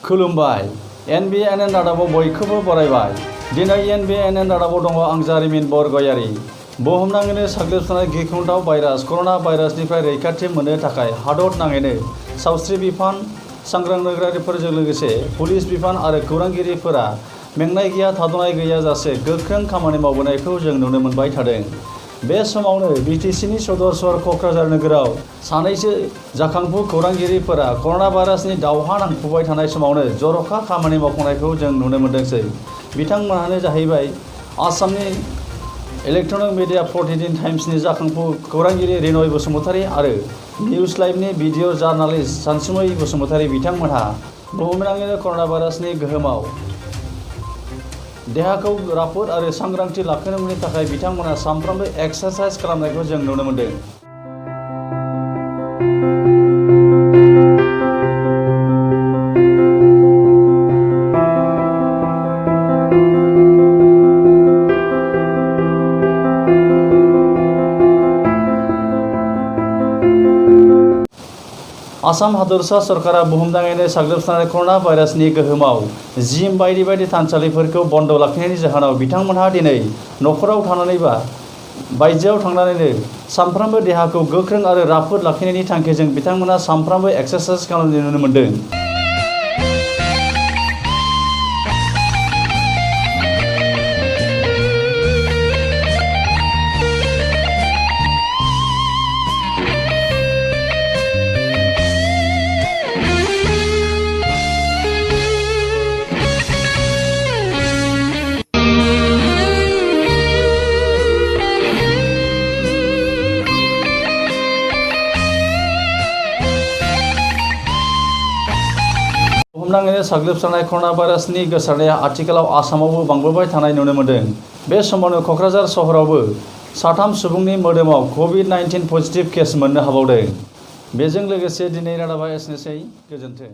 खुलुमबाय NBNN रादाबाव बयखौबो बरायबाय। दिनै NBNN रादाबाव दङ आं जारिमिन बरगयारी। बुहुमनाङैनो साग्लोबसारनाय गिख्रंथाव भाइरास कर'ना भाइरासनिफ्राय रैखाथि मोननो थाखाय हादर नाङैनो सावस्रि बिफान, सांग्रां नोगोरारिफोरजों लोगोसे पुलिस बिफान आरो खौरांगिरिफोरा मेंनाय गैया थाद'नाय गैयाजासे गोख्रों खामानि मावबोनायखौ जों नुनो मोनबाय थादों। बे समावनो BTCनि सदर सहर क'क्राझार नोगोराव सानैसो जाखांफु खौरांगिरिफोरा कर'ना भाइरासनि दावहा नांफुबाय थानाय समावनो जर'खा खामानि मावफुंनायखौ जों नुनो मोनदोंसै। बिथांमोनानो जाहैबाय आसामनि इलेक्ट्रनिक मिडिया प्रतिदिन टाइम्सनि जाखांफु खौरांगिरि रिनय बसुमतारी आरो निउज लाइभनि भिडिअ जार्नालिस्ट सानसुमै बसुमतारी। बिथांमोनहा बुहुमनाङैनो कर'ना भाइरासनि गोहोमाव देहाखौ राफोद आरो सांग्रांथि लाखिनायनि थाखाय बिथांमोना सानफ्रोमबो एक्सारसाइज खालामनायखौ जों नुनो मोनदों। आसाम हादरसा सरकारा बुहुमनाङैनो साग्लोबसारनाय कर'ना भाइरासनि गोहोमाव जिम बायदि थानसालिफोरखौ बन्द लाखिनायनि जाहोनाव बिथांमोनहा दिनै न'खराव थानानैबा बायजोआव थांनानैनो सानफ्रोमबो देहाखौ गोख्रों आरो राफोद लाखिनायनि थांखिजों बिथांमोनहा सानफ्रोमबो एक्सारसाइज खालामनाय नुनो मोनदों। बुहुमनाङैनो साग्लोबसारनाय कर'ना भाइरासनि गोसारनाया आथिखालाव आसामावबो बांबोबाय थानाय नुनो मोनदों। बे समावनो क'क्राझार सहरावबो 3 सुबुंनि मोदोमाव COVID-19 पजिटिभ केस मोननो हाबावदों। बेजों लोगोसे दिनै रादाबा एसेनोसै। गोजोन्थों।